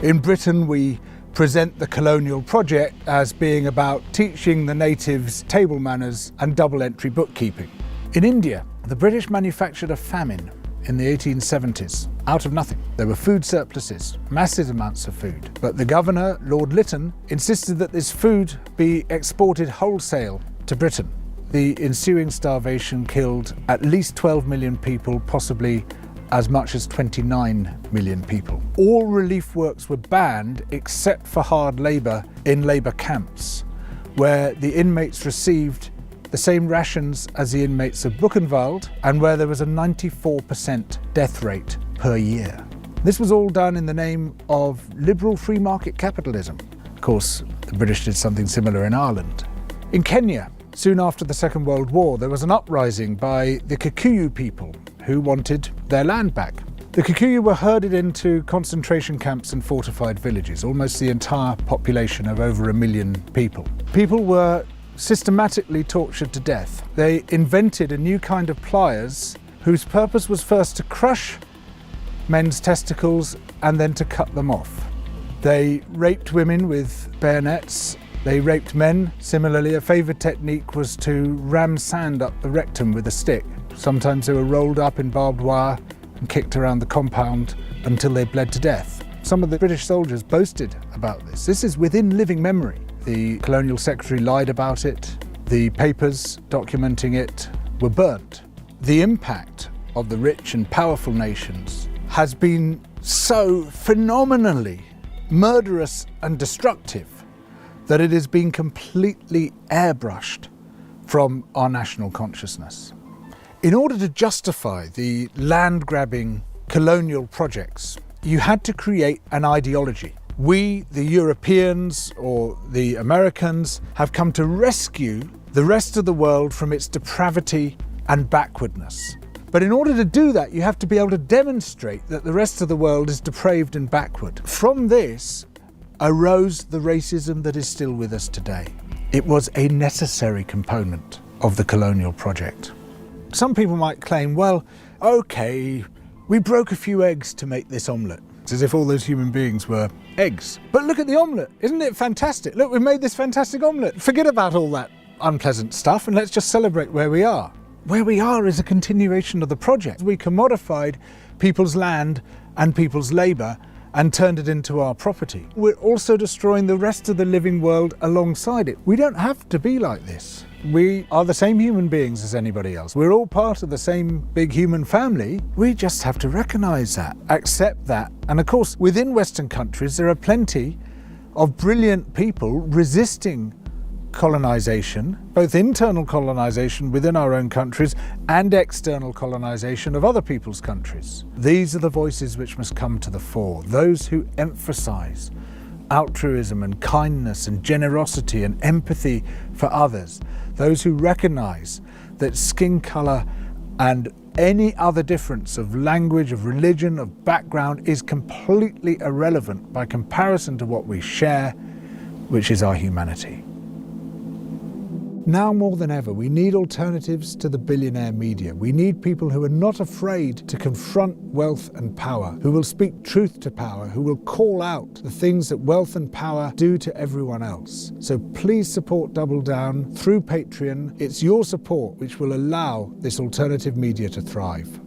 In Britain, we present the colonial project as being about teaching the natives table manners and double-entry bookkeeping. In India, the British manufactured a famine in the 1870s, out of nothing. There were food surpluses, massive amounts of food. But the governor, Lord Lytton, insisted that this food be exported wholesale to Britain. The ensuing starvation killed at least 12 million people, possibly as much as 29 million people. All relief works were banned except for hard labour in labour camps, where the inmates received the same rations as the inmates of Buchenwald, and where there was a 94% death rate per year. This was all done in the name of liberal free market capitalism. Of course, the British did something similar in Ireland. In Kenya, soon after the Second World War, there was an uprising by the Kikuyu people who wanted their land back. The Kikuyu were herded into concentration camps and fortified villages, almost the entire population of over 1 million people. People were systematically tortured to death. They invented a new kind of pliers whose purpose was first to crush men's testicles and then to cut them off. They raped women with bayonets. They raped men. Similarly, a favoured technique was to ram sand up the rectum with a stick. Sometimes they were rolled up in barbed wire and kicked around the compound until they bled to death. Some of the British soldiers boasted about this. This is within living memory. The colonial secretary lied about it. The papers documenting it were burnt. The impact of the rich and powerful nations has been so phenomenally murderous and destructive that it has been completely airbrushed from our national consciousness. In order to justify the land-grabbing colonial projects, you had to create an ideology. We, the Europeans or the Americans, have come to rescue the rest of the world from its depravity and backwardness. But in order to do that, you have to be able to demonstrate that the rest of the world is depraved and backward. From this arose the racism that is still with us today. It was a necessary component of the colonial project. Some people might claim, well, okay, we broke a few eggs to make this omelette. It's as if all those human beings were eggs. But look at the omelette, isn't it fantastic? Look, we made this fantastic omelette. Forget about all that unpleasant stuff and let's just celebrate where we are. Where we are is a continuation of the project. We commodified people's land and people's labour and turned it into our property. We're also destroying the rest of the living world alongside it. We don't have to be like this. We are the same human beings as anybody else. We're all part of the same big human family. We just have to recognise that, accept that. And of course, within Western countries, there are plenty of brilliant people resisting colonisation, both internal colonisation within our own countries and external colonisation of other people's countries. These are the voices which must come to the fore, those who emphasise altruism and kindness and generosity and empathy for others, those who recognise that skin colour and any other difference of language, of religion, of background is completely irrelevant by comparison to what we share, which is our humanity. Now more than ever, we need alternatives to the billionaire media. We need people who are not afraid to confront wealth and power, who will speak truth to power, who will call out the things that wealth and power do to everyone else. So please support Double Down through Patreon. It's your support which will allow this alternative media to thrive.